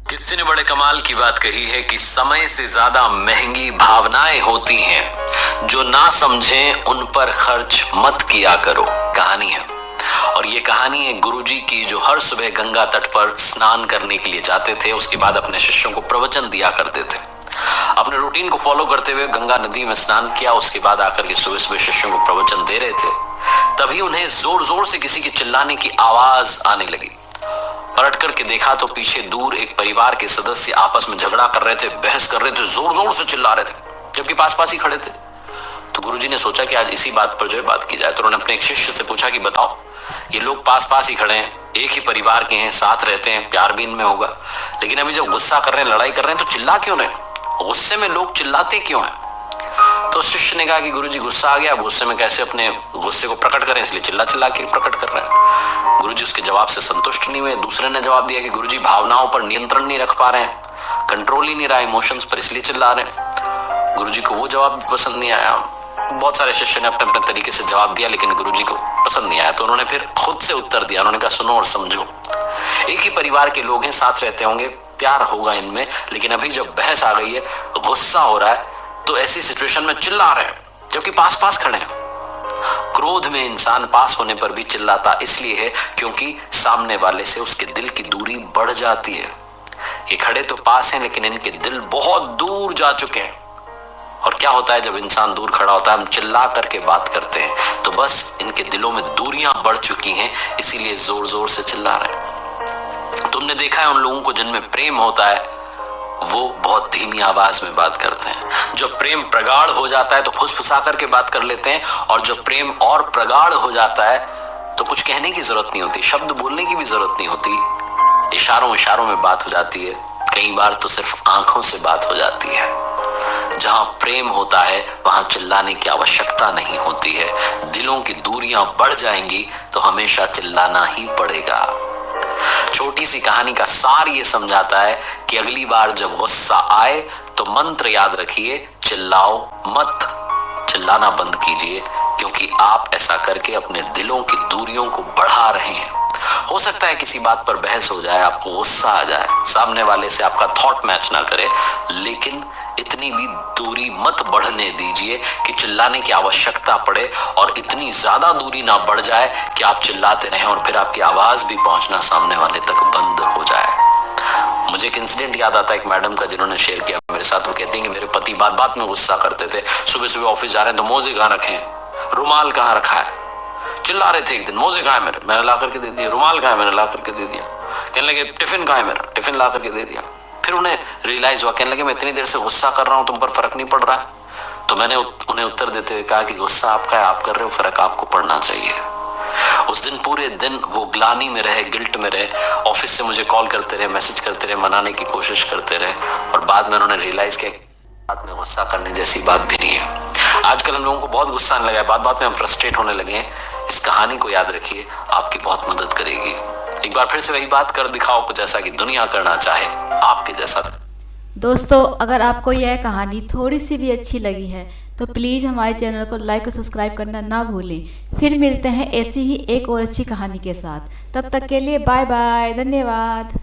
किसी ने बड़े कमाल की बात कही है कि समय से ज्यादा महंगी भावनाएं होती हैं, जो ना समझें उन पर खर्च मत किया करो। कहानी है, और ये कहानी है गुरुजी की, जो हर सुबह गंगा तट पर स्नान करने के लिए जाते थे। उसके बाद अपने शिष्यों को प्रवचन दिया करते थे। अपने रूटीन को फॉलो करते हुए गंगा नदी में स्नान किया, उसके बाद आकर के सुबह सुबह शिष्यों को प्रवचन दे रहे थे। तभी उन्हें जोर जोर से किसी के चिल्लाने की आवाज आने लगी। पलट करके देखा तो पीछे दूर एक परिवार के सदस्य आपस में झगड़ा कर रहे थे, बहस कर रहे थे, जोर जोर से चिल्ला रहे थे, जबकि पास पास ही खड़े थे। तो गुरुजी ने सोचा कि आज इसी बात पर जो है बात की जाए। तो उन्होंने अपने एक शिष्य से पूछा कि बताओ, ये लोग पास पास ही खड़े हैं, एक ही परिवार के हैं, साथ रहते हैं, प्यार भी इनमें होगा, लेकिन अभी जब गुस्सा कर रहे हैं, लड़ाई कर रहे हैं, तो चिल्ला क्यों रहे? गुस्से में लोग चिल्लाते क्यों हैं? तो शिष्य ने कहा कि गुरुजी गुस्सा आ गया, गुस्से में कैसे अपने गुस्से को प्रकट करें, इसलिए चिल्ला चिल्ला के प्रकट कर रहे हैं। गुरुजी उसके जवाब से संतुष्ट नहीं हुए। दूसरे ने जवाब दिया कि गुरुजी भावनाओं पर नियंत्रण नहीं रख पा रहे हैं, कंट्रोल ही नहीं रहा इमोशंस पर, इसलिए चिल्ला रहे हैं। गुरुजी को वो जवाब पसंद नहीं आया। बहुत सारे शिष्य ने अपने अपने तरीके से जवाब दिया, लेकिन गुरुजी को पसंद नहीं आया। तो उन्होंने फिर खुद से उत्तर दिया। उन्होंने कहा सुनो और समझो, एक ही परिवार के लोग हैं, साथ रहते होंगे, प्यार होगा इनमें, लेकिन अभी जब बहस आ गई है, गुस्सा हो रहा है, तो ऐसी सिचुएशन में चिल्ला रहे हैं, जबकि पास पास खड़े हैं। क्रोध में इंसान पास होने पर भी चिल्लाता इसलिए है क्योंकि सामने वाले से उसके दिल की दूरी बढ़ जाती है। ये खड़े तो पास हैं, लेकिन इनके दिल बहुत दूर जा चुके हैं। और क्या होता है, जब इंसान दूर खड़ा होता है, हम चिल्ला करके बात करते हैं, तो बस इनके दिलों में दूरियां बढ़ चुकी हैं, इसीलिए जोर जोर से चिल्ला रहे हैं। तुमने देखा है उन लोगों को जिनमें प्रेम होता है, वो बहुत धीमी आवाज में बात करते हैं। जब प्रेम प्रगाढ़ हो जाता है तो फुसफुसा करके बात कर लेते हैं, और जब प्रेम और प्रगाढ़ हो जाता है तो कुछ कहने की जरूरत नहीं होती, शब्द बोलने की भी जरूरत नहीं होती, इशारों इशारों में बात हो जाती है। कई बार तो सिर्फ आंखों से बात हो जाती है। जहां प्रेम होता है वहां चिल्लाने की आवश्यकता नहीं होती है। दिलों की दूरियां बढ़ जाएंगी तो हमेशा चिल्लाना ही पड़ेगा। छोटी सी कहानी का सार ये समझाता है कि अगली बार जब गुस्सा आए तो मंत्र याद रखिए, चिल्लाओ मत, चिल्लाना बंद कीजिए, क्योंकि आप ऐसा करके अपने दिलों की दूरियों को बढ़ा रहे हैं। हो सकता है किसी बात पर बहस हो जाए, आपको गुस्सा आ जाए, सामने वाले से आपका थॉट मैच ना करे, लेकिन इतनी भी दूरी मत बढ़ने दीजिए कि चिल्लाने की आवश्यकता पड़े, और इतनी ज्यादा दूरी ना बढ़ जाए कि आप चिल्लाते रहें और फिर आपकी आवाज भी पहुंचना सामने वाले तक बंद हो जाए। मुझे एक इंसिडेंट याद आता है एक मैडम का, जिन्होंने शेयर किया मेरे साथ। वो कहती हैं कि मेरे पति बात बात में गुस्सा करते थे। सुबह सुबह ऑफिस जा रहे हैं तो मोजे कहाँ रखे हैं, रुमाल कहाँ रखा है, चिल्ला रहे थे। एक दिन मोजे कहाँ है मेरे, मैंने ला करके दे दिया। रुमाल कहाँ है, मैंने ला करके दे दिया। कहने लगे टिफिन कहाँ है मेरा, टिफिन ला करके दे दिया। फिर उन्हें रियलाइज हुआ, कहने लगे मैं इतनी देर से गुस्सा कर रहा हूं, तुम पर फर्क नहीं पड़ रहा है। तो मैंने उन्हें उत्तर देते हुए कहा कि गुस्सा आपका है, आप कर रहे हो, फर्क आपको पड़ना चाहिए। उस दिन पूरे दिन वो ग्लानि में रहे, गिल्ट में रहे, ऑफिस से मुझे कॉल करते रहे, मैसेज करते रहे, मनाने की कोशिश करते रहे, और बाद में उन्होंने रियलाइज किया बात में गुस्सा करने जैसी बात भी नहीं है। आजकल हम लोगों को बहुत गुस्सा आने लगा है, बात बात में हम फ्रस्ट्रेट होने लगे हैं। इस कहानी को याद रखिए, आपकी बहुत मदद करेगी। एक बार फिर से वही बात कर दिखाओ कुछ ऐसा कि दुनिया करना चाहे आपके जैसा। दोस्तों, अगर आपको यह कहानी थोड़ी सी भी अच्छी लगी है तो प्लीज़ हमारे चैनल को लाइक और सब्सक्राइब करना ना भूलें। फिर मिलते हैं ऐसी ही एक और अच्छी कहानी के साथ। तब तक के लिए बाय बाय, धन्यवाद।